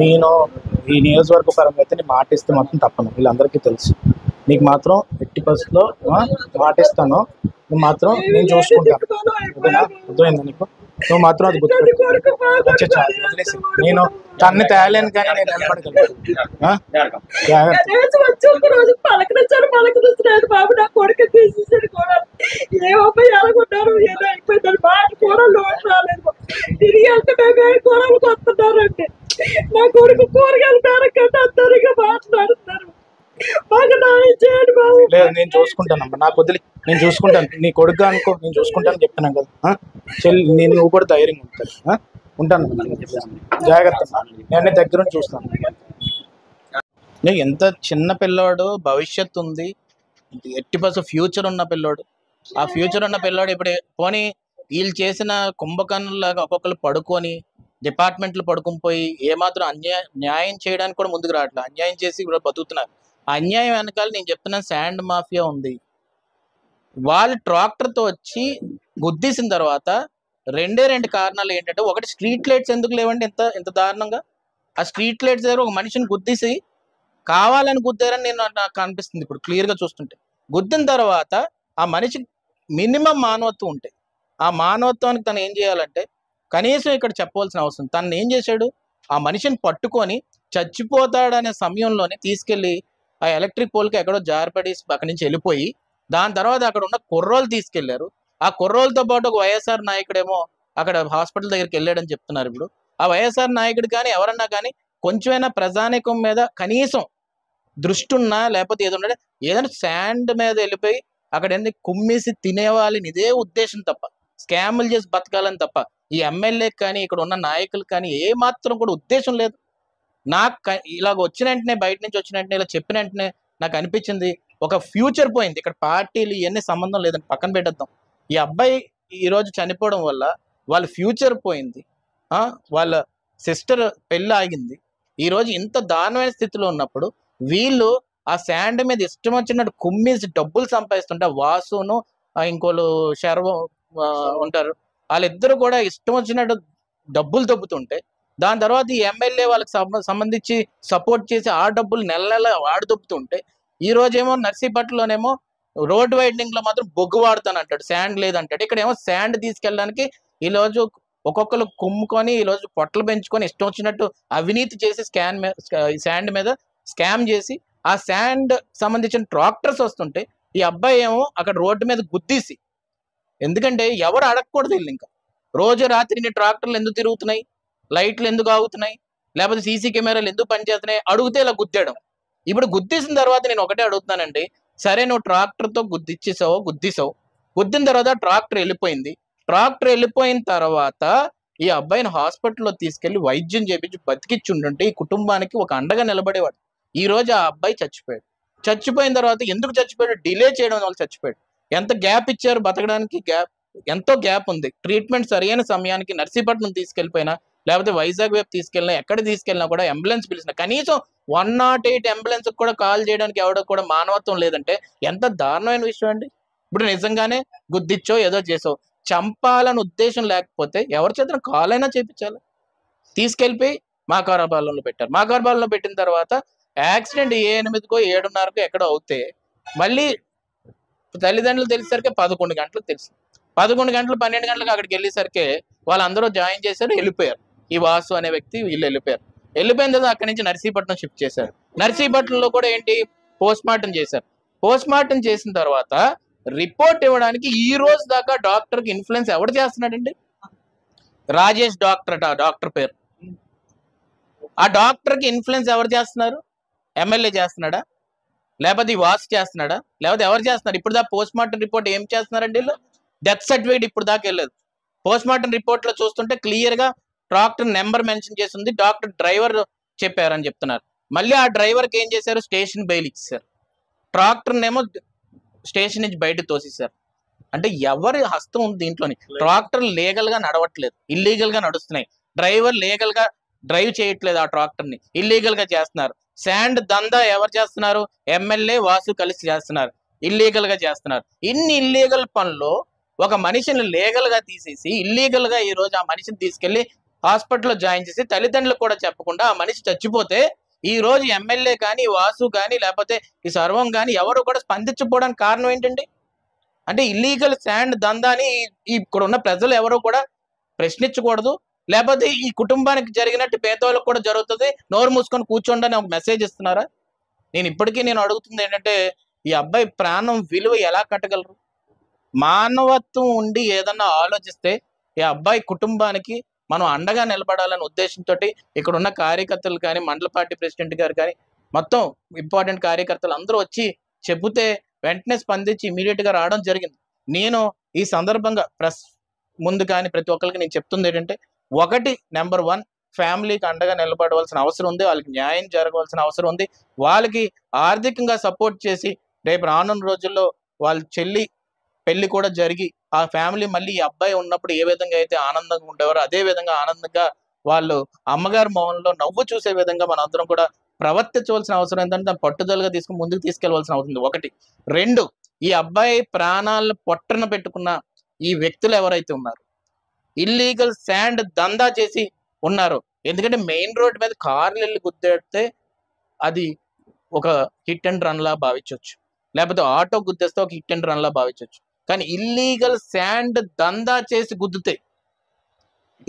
నేను ఈ నియోజకవర్గ పరంగా అయితే నీ మాట ఇస్తే మాత్రం తప్పను, వీళ్ళందరికీ తెలుసు. నీకు మాత్రం ఎట్టి పరిస్థితుల్లో మాట ఇస్తాను, నువ్వు మాత్రం నేను చూసుకుంటాను. ఓకేనా? అర్థమైందా నీకు? నువ్వు మాత్రం అది గుర్తుపెట్టుకో. వదిలేసి నేను తన్ని తేలేను కానీ నేను నిలబడగలను. బాబు నా కొడుకు తీసేసాడు కూడా ఏ అబ్బాయి ఎలాగుంటారు ఏదో అయిపోయిందని మాట కూరలు లోటు రాలేదు. తిరిగి వెళ్తే కూరలకు వస్తున్నారంటే నా కొడుకు కూరగాయలు పేరకంటే అందరిగా మాట్లాడుతున్నారు. మాకు న్యాయం చేయండి బాబు. లేదు, నేను చూసుకుంటానమ్మా, నాకు వదిలి నేను చూసుకుంటాను. నీ కొడుకు అనుకో, నేను చూసుకుంటాను చెప్తున్నాను కదా చెల్లి. నేను నువ్వు కూడా ధైర్యంగా ఉంటాను. జాగ్రత్త, నేను దగ్గర చూస్తాను. నేను ఎంత చిన్న పిల్లోడు, భవిష్యత్తు ఉంది, ఎట్టి పర్సెంట్ ఫ్యూచర్ ఉన్న పిల్లోడు. ఆ ఫ్యూచర్ ఉన్న పిల్లోడు ఇప్పుడు పోనీ వీళ్ళు చేసిన కుంభకర్ణులాగా ఒక్కొక్కరు పడుకొని డిపార్ట్మెంట్లు పడుకుని పోయి ఏమాత్రం న్యాయం చేయడానికి కూడా ముందుకు రావట్లేదు. అన్యాయం చేసి కూడా బతుకుతున్నారు. ఆ అన్యాయం వెనకాల నేను చెప్తున్నాను శాండ్ మాఫియా ఉంది. వాళ్ళు ట్రాక్టర్తో వచ్చి గుద్దేసిన తర్వాత రెండు కారణాలు ఏంటంటే, ఒకటి స్ట్రీట్ లైట్స్ ఎందుకు లేవండి ఇంత దారుణంగా. ఆ స్ట్రీట్ లైట్స్ దగ్గర ఒక మనిషిని గుద్దేసి కావాలని గుద్దారని నాకు అనిపిస్తుంది ఇప్పుడు క్లియర్గా చూస్తుంటే. గుద్దిన తర్వాత ఆ మనిషి మినిమం మానవత్వం ఉంటే, ఆ మానవత్వానికి తను ఏం చేయాలంటే కనీసం ఇక్కడ చెప్పవలసిన అవసరం. తను ఏం చేశాడు, ఆ మనిషిని పట్టుకొని చచ్చిపోతాడనే సమయంలోనే తీసుకెళ్ళి ఆ ఎలక్ట్రిక్ పోల్కి ఎక్కడో జారిపడి అక్కడి నుంచి వెళ్ళిపోయి, దాని తర్వాత అక్కడ ఉన్న కుర్రోలు తీసుకెళ్లారు. ఆ కుర్రోలతో పాటు ఒక వైఎస్ఆర్ నాయకుడేమో అక్కడ హాస్పిటల్ దగ్గరికి వెళ్ళాడని చెప్తున్నారు. ఇప్పుడు ఆ వైఎస్ఆర్ నాయకుడు కానీ ఎవరన్నా కానీ కొంచెమైనా ప్రజానీకం మీద కనీసం దృష్టి ఉన్నా, లేకపోతే ఏదైనా శాండ్ మీద వెళ్ళిపోయి అక్కడ ఎందుకు కుమ్మేసి తినేవాళ్ళని ఇదే ఉద్దేశం తప్ప, స్కాములు చేసి బతకాలని తప్ప ఈ ఎమ్మెల్యేకి కానీ ఇక్కడ ఉన్న నాయకులు కానీ ఏ మాత్రం కూడా ఉద్దేశం లేదు. నాకు ఇలాగ వచ్చిన వెంటనే, బయట నుంచి వచ్చిన వెంటనే, ఇలా చెప్పిన వెంటనే నాకు అనిపించింది ఒక ఫ్యూచర్ పోయింది. ఇక్కడ పార్టీలు ఇవన్నీ సంబంధం లేదని పక్కన పెట్టేద్దాం. ఈ అబ్బాయి ఈరోజు చనిపోవడం వల్ల వాళ్ళ ఫ్యూచర్ పోయింది, వాళ్ళ సిస్టర్ పెళ్ళి ఆగింది. ఈరోజు ఇంత దారుణమైన స్థితిలో ఉన్నప్పుడు వీళ్ళు ఆ శాండ్ మీద ఇష్టం వచ్చినట్టు కుమ్మేసి డబ్బులు సంపాదిస్తుంటే, వాసును ఇంకోళ్ళు శర్వం ఉంటారు, వాళ్ళిద్దరు కూడా ఇష్టం వచ్చినట్టు డబ్బులు దొబ్బుతుంటే, దాని తర్వాత ఈ ఎమ్మెల్యే వాళ్ళకి సంబంధించి సపోర్ట్ చేసి ఆ డబ్బులు నెల నెల వాడు దొబ్బుతుంటే, ఈ రోజేమో నర్సీపట్నంలోనేమో రోడ్ వైడనింగ్ లో మాత్రం బొగ్గు వాడుతానంటాడు, శాండ్ లేదంటాడు. ఇక్కడేమో శాండ్ తీసుకెళ్ళడానికి ఈరోజు ఒక్కొక్కరు కుమ్ముకొని ఈరోజు పొట్టలు పెంచుకొని ఇష్టం వచ్చినట్టు అవినీతి చేసి శాండ్ మీద స్కామ్ చేసి ఆ శాండ్ సంబంధించిన ట్రాక్టర్స్ వస్తుంటే ఈ అబ్బాయి ఏమో అక్కడ రోడ్డు మీద గుద్దీసి, ఎందుకంటే ఎవరు అడగకూడదు వీళ్ళు ఇంకా రోజు రాత్రి ట్రాక్టర్లు ఎందుకు తిరుగుతున్నాయి, లైట్లు ఎందుకు ఆగుతున్నాయి, లేకపోతే సీసీ కెమెరాలు ఎందుకు పనిచేస్తున్నాయి అడిగితే ఇలా గుద్దాడు. ఇప్పుడు గుద్దేసిన తర్వాత నేను ఒకటే అడుగుతున్నానండి, సరే నువ్వు ట్రాక్టర్తో గుద్దిసావు, గుద్దిన తర్వాత ట్రాక్టర్ వెళ్ళిపోయింది. ట్రాక్టర్ వెళ్ళిపోయిన తర్వాత ఈ అబ్బాయిని హాస్పిటల్లో తీసుకెళ్లి వైద్యం చేపించి బతికిచ్చి ఉండుంటే ఈ కుటుంబానికి ఒక అండగా నిలబడేవాడు. ఈ రోజు ఆ అబ్బాయి చచ్చిపోయాడు. చచ్చిపోయిన తర్వాత ఎందుకు చచ్చిపోయాడు, డిలే చేయడం వల్ల చచ్చిపోయాడు. ఎంత గ్యాప్ ఇచ్చారు బతకడానికి, ఎంతో గ్యాప్ ఉంది. ట్రీట్మెంట్ సరైన సమయానికి నర్సీపట్నం తీసుకెళ్ళిపోయినా, లేకపోతే వైజాగ్ వైపు తీసుకెళ్ళినా, ఎక్కడ తీసుకెళ్ళినా కూడా అంబులెన్స్ పిలిచిన కనీసం 108 అంబులెన్స్ కూడా కాల్ చేయడానికి ఎవడో కూడా మానవత్వం లేదంటే ఎంత దారుణమైన విషయం అండి. ఇప్పుడు నిజంగానే గుద్దిచ్చో ఏదో చేసావు, చంపాలని ఉద్దేశం లేకపోతే ఎవరి చేతన కాల్ అయినా చేపించాలి. తీసుకెళ్ళిపోయి మాకారపాలెంలో పెట్టారు. మాకారపాలెంలో పెట్టిన తర్వాత యాక్సిడెంట్ 8కో 7:30కో ఎక్కడో అవుతే మళ్ళీ తల్లిదండ్రులు తెలిసేసరికి 11 గంటలకు తెలుసు. 11 గంటలు 12 గంటలకు అక్కడికి వెళ్ళేసరికి వాళ్ళందరూ జాయిన్ చేశారు, వెళ్ళిపోయారు. ఈ వాసు అనే వ్యక్తి వీళ్ళు వెళ్ళిపోయారు. వెళ్ళిపోయిన తర్వాత అక్కడి నుంచి నర్సీపట్నం షిఫ్ట్ చేశారు. నర్సీపట్నంలో కూడా ఏంటి పోస్ట్ మార్టం చేశారు. పోస్ట్ మార్టం చేసిన తర్వాత రిపోర్ట్ ఇవ్వడానికి ఈ రోజు దాకా డాక్టర్కి ఇన్ఫ్లుయెన్స్ ఎవరు చేస్తున్నాడండి? రాజేష్ డాక్టర్ అట డాక్టర్ పేరు. ఆ డాక్టర్కి ఇన్ఫ్లుయెన్స్ ఎవరు చేస్తున్నారు? ఎమ్మెల్యే చేస్తున్నాడా, లేకపోతే ఈ వాసు చేస్తున్నాడా, లేకపోతే ఎవరు చేస్తున్నారు? ఇప్పుడు దాకా పోస్ట్ మార్టం రిపోర్ట్ ఏం చేస్తున్నారండి వీళ్ళు? డెత్ సర్టిఫికేట్ ఇప్పుడు దాకా వెళ్ళలేదు. పోస్ట్ మార్టం రిపోర్ట్ లో చూస్తుంటే క్లియర్ గా డాక్టర్ నెంబర్ మెన్షన్ చేసి ఉంది, డాక్టర్ డ్రైవర్ చెప్పారని చెప్తున్నారు. మళ్ళీ ఆ డ్రైవర్కి ఏం చేశారు, స్టేషన్ బెయిల్ ఇచ్చారు. ట్రాక్టర్నేమో స్టేషన్ నుంచి బయటకు తోసేశారు. అంటే ఎవరి హస్తం ఉంది దీంట్లోని? ట్రాక్టర్ లీగల్ గా నడవట్లేదు, ఇల్లీగల్ గా నడుస్తున్నాయి. డ్రైవర్ లీగల్ గా డ్రైవ్ చేయట్లేదు, ఆ ట్రాక్టర్ ని ఇల్లీగల్ గా చేస్తున్నారు. శాండ్ దందా ఎవరు చేస్తున్నారు? ఎమ్మెల్యే వాసు కలిసి చేస్తున్నారు, ఇల్లీగల్ గా చేస్తున్నారు. ఇన్ని ఇల్లీగల్ పనులు ఒక మనిషిని లీగల్ గా తీసేసి ఇల్లీగల్ గా ఈ రోజు ఆ మనిషిని తీసుకెళ్లి హాస్పిటల్లో జాయిన్ చేసి తల్లిదండ్రులకు కూడా చెప్పకుండా ఆ మనిషి చచ్చిపోతే ఈ రోజు ఎమ్మెల్యే కానీ వాసు కానీ లేకపోతే ఈ సర్వం కానీ ఎవరు కూడా స్పందించకపోవడానికి కారణం ఏంటండి? అంటే ఇల్లీగల్ శాండ్ దందాని ఇక్కడ ఉన్న ప్రజలు ఎవరు కూడా ప్రశ్నించకూడదు, లేకపోతే ఈ కుటుంబానికి జరిగినట్టు పేదవాళ్ళకు కూడా జరుగుతుంది, నోరు మూసుకొని కూర్చోండి అని ఒక మెసేజ్ ఇస్తున్నారా? నేను అడుగుతుంది ఏంటంటే, ఈ అబ్బాయి ప్రాణం విలువ ఎలా కట్టగలరు? మానవత్వం ఉండి ఏదన్నా ఆలోచిస్తే ఈ అబ్బాయి కుటుంబానికి మనం అండగా నిలబడాలనే ఉద్దేశంతో ఇక్కడ ఉన్న కార్యకర్తలు కానీ, మండల పార్టీ ప్రెసిడెంట్ గారు కానీ, మొత్తం ఇంపార్టెంట్ కార్యకర్తలు అందరూ వచ్చి చెబితే వెంటనే స్పందించి ఇమీడియట్ గా రావడం జరిగింది. నేను ఈ సందర్భంగా ప్రెస్ ముందు కానీ ప్రతి ఒక్కరికి నేను చెప్తుంది ఏంటంటే, ఒకటి నెంబర్ 1 ఫ్యామిలీకి అండగా నిలబడవలసిన అవసరం ఉంది, వాళ్ళకి న్యాయం జరగవలసిన అవసరం ఉంది, వాళ్ళకి ఆర్థికంగా సపోర్ట్ చేసి రేపు రానున్న రోజుల్లో వాళ్ళ చెల్లి పెళ్లి కూడా జరిగి ఆ ఫ్యామిలీ మళ్ళీ ఈ అబ్బాయి ఉన్నప్పుడు ఏ విధంగా అయితే ఆనందంగా ఉండేవారో అదే విధంగా ఆనందంగా వాళ్ళు అమ్మగారి మొహంలో నవ్వు చూసే విధంగా మన అందరం కూడా ప్రవర్తించవలసిన అవసరం ఏంటంటే దాన్ని పట్టుదలగా తీసుకుని ముందుకు తీసుకెళ్లవలసిన అవసరం ఉంది. 1. 2, ఈ అబ్బాయి ప్రాణాలను పొట్టన పెట్టుకున్న ఈ వ్యక్తులు ఎవరైతే ఉన్నారు, ఇల్లీగల్ శాండ్ దందా చేసి ఉన్నారు, ఎందుకంటే మెయిన్ రోడ్ మీద కార్లు వెళ్ళి గుద్దేస్తే అది ఒక హిట్ అండ్ రన్ లా భావించవచ్చు, లేకపోతే ఆటో గుద్దేస్తే ఒక హిట్ అండ్ రన్ లా భావించవచ్చు. కానీ ఇల్లీగల్ శాండ్ దందా చేసి గుద్దితే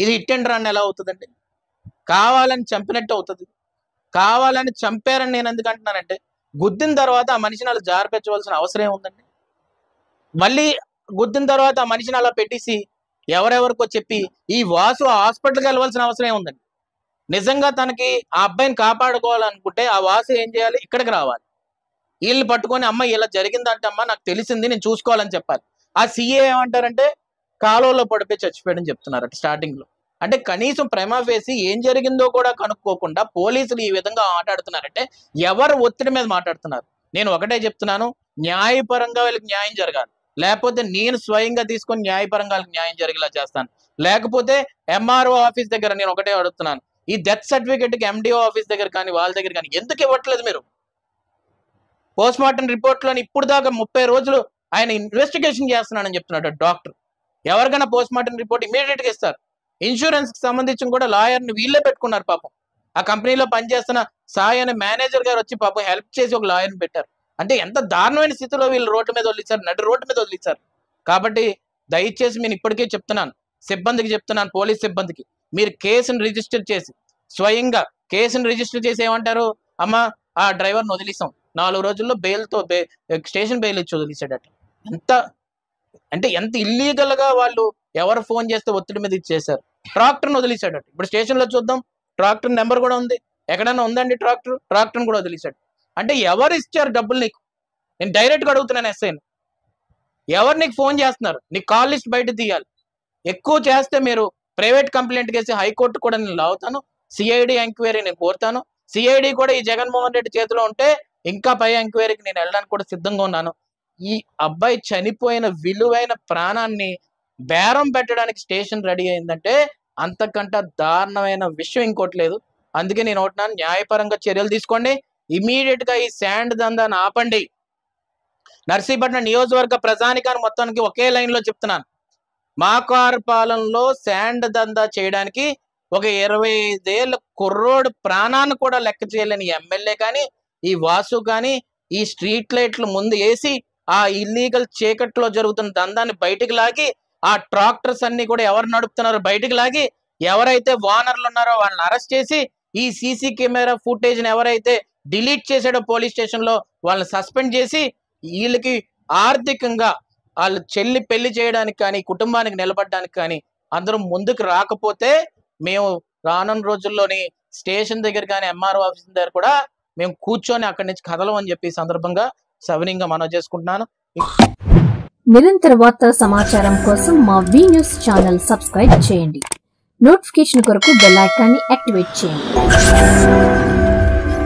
ఇది హిట్ అండ్ రన్ ఎలా అవుతుందండి? కావాలని చంపినట్టు అవుతుంది. కావాలని చంపారని నేను ఎందుకు అంటున్నానంటే, గుద్దిన తర్వాత ఆ మనిషిని అలా జారిపెట్టవలసిన అవసరం ఏముందండి? మళ్ళీ గుద్దిన తర్వాత ఆ మనిషిని అలా పెట్టేసి ఎవరెవరికో చెప్పి ఈ వాసు హాస్పిటల్కి వెళ్ళవలసిన అవసరం ఏముందండి? నిజంగా తనకి ఆ అబ్బాయిని కాపాడుకోవాలనుకుంటే ఆ వాసు ఏం చేయాలి? ఇక్కడికి రావాలి. వీళ్ళు పట్టుకొని అమ్మ ఇలా జరిగిందంటే అమ్మ నాకు తెలిసింది నేను చూసుకోవాలని చెప్పాలి. ఆ సీఏ ఏమంటారంటే కాలువలో పడిపోయి చచ్చిపోయాడని చెప్తున్నారట స్టార్టింగ్ లో. అంటే కనీసం ప్రేమ వేసి ఏం జరిగిందో కూడా కనుక్కోకుండా పోలీసులు ఈ విధంగా మాట్లాడుతున్నారంటే ఎవరు ఒత్తిడి మీద మాట్లాడుతున్నారు? నేను ఒకటే చెప్తున్నాను, న్యాయపరంగా వీళ్ళకి న్యాయం జరగాలి, లేకపోతే నేను స్వయంగా తీసుకొని న్యాయపరంగా వాళ్ళకి న్యాయం జరిగేలా చేస్తాను. లేకపోతే ఎంఆర్ఓ ఆఫీస్ దగ్గర నేను ఒకటే అడుగుతున్నాను, ఈ డెత్ సర్టిఫికేట్కి ఎండిఓ ఆఫీస్ దగ్గర కానీ వాళ్ళ దగ్గర కానీ ఎందుకు ఇవ్వట్లేదు మీరు? పోస్ట్ మార్టం రిపోర్ట్లోని ఇప్పుడు దాకా 30 రోజులు ఆయన ఇన్వెస్టిగేషన్ చేస్తున్నానని చెప్తున్నాడు డాక్టర్. ఎవరికైనా పోస్ట్ మార్టం రిపోర్ట్ ఇమీడియట్గా ఇస్తారు. ఇన్సూరెన్స్కి సంబంధించి కూడా లాయర్ని వీళ్ళే పెట్టుకున్నారు పాపం. ఆ కంపెనీలో పనిచేస్తున్న సాయి అనే మేనేజర్ గారు వచ్చి పాపం హెల్ప్ చేసి ఒక లాయర్ని పెట్టారు. అంటే ఎంత దారుణమైన స్థితిలో వీళ్ళు రోడ్డు మీద వదిలించారు, నడి రోడ్డు మీద వదిలించారు. కాబట్టి దయచేసి నేను ఇప్పటికే చెప్తున్నాను, సిబ్బందికి చెప్తున్నాను, పోలీస్ సిబ్బందికి, మీరు కేసును రిజిస్టర్ చేసి స్వయంగా కేసును రిజిస్టర్ చేసి ఏమంటారు, అమ్మ ఆ డ్రైవర్ని వదిలేసాం 4 రోజుల్లో బెయిల్తో స్టేషన్ బెయిల్ ఇచ్చి వదిలేసాడట. ఎంత ఇల్లీగల్ గా వాళ్ళు ఎవరు ఫోన్ చేస్తే ఒత్తిడి మీద ఇచ్చేసారు. ట్రాక్టర్ని వదిలేసాడట. ఇప్పుడు స్టేషన్లో చూద్దాం, ట్రాక్టర్ నెంబర్ కూడా ఉంది, ఎక్కడైనా ఉందండి ట్రాక్టర్ని కూడా వదిలేసాడు. అంటే ఎవరు ఇచ్చారు డబ్బులు నీకు? నేను డైరెక్ట్గా అడుగుతున్నాను ఎస్ఐని, ఎవరు నీకు ఫోన్ చేస్తున్నారు? నీకు కాల్ లిస్ట్ బయట తీయాలి. ఎక్కువ చేస్తే మీరు ప్రైవేట్ కంప్లైంట్ చేసి హైకోర్టు కూడా నేను లాగుతాను, సిఐడి ఎంక్వైరీ నేను కోరుతాను. సిఐడి కూడా ఈ జగన్మోహన్ రెడ్డి చేతిలో ఉంటే ఇంకా పై ఎంక్వైరీకి నేను వెళ్ళడానికి కూడా సిద్ధంగా ఉన్నాను. ఈ అబ్బాయి చనిపోయిన విలువైన ప్రాణాన్ని బేరం పెట్టడానికి స్టేషన్ రెడీ అయిందంటే అంతకంటే దారుణమైన విషయం ఇంకోటి లేదు. అందుకే నేను ఒకటినాను, న్యాయపరంగా చర్యలు తీసుకోండి, ఇమీడియట్ గా ఈ శాండ్ దందాన్ని ఆపండి. నర్సీపట్నం నియోజకవర్గ ప్రజానికాన్ని మొత్తానికి ఒకే లైన్ లో చెప్తున్నాను, మా కారు పాలనలో శాండ్ దందా చేయడానికి ఒక 25 ఏళ్ళ కుర్రోడు ప్రాణాన్ని కూడా లెక్క చేయలేని ఎమ్మెల్యే కానీ, ఈ వాసు కానీ ఈ స్ట్రీట్ లైట్లు ముందు వేసి ఆ ఇల్లీగల్ చీకట్లో జరుగుతున్న దందాన్ని బయటికి లాగి, ఆ ట్రాక్టర్స్ అన్ని కూడా ఎవరు నడుపుతున్నారో బయటికి లాగి, ఎవరైతే ఓనర్లు ఉన్నారో వాళ్ళని అరెస్ట్ చేసి, ఈ సీసీ కెమెరా ఫుటేజ్ని ఎవరైతే డిలీట్ చేసాడో పోలీస్ స్టేషన్లో వాళ్ళని సస్పెండ్ చేసి, వీళ్ళకి ఆర్థికంగా వాళ్ళ చెల్లి పెళ్లి చేయడానికి కానీ కుటుంబానికి నిలబడడానికి కానీ అందరూ ముందుకు రాకపోతే మేము రానున్న రోజుల్లోని స్టేషన్ దగ్గర కానీ ఎంఆర్ఓ ఆఫీస్ దగ్గర కూడా మేము కూర్చొని అక్కడి నుంచి కదలమని చెప్పి సందర్భంగా సవినీయంగా మనవి చేసుకుంటున్నాను. నిరంతర వార్తా సమాచారం కోసం మా వి న్యూస్ ఛానల్ సబ్స్క్రైబ్ చేయండి. నోటిఫికేషన్ కొరకు బెల్ ఐకాన్ని యాక్టివేట్ చేయండి.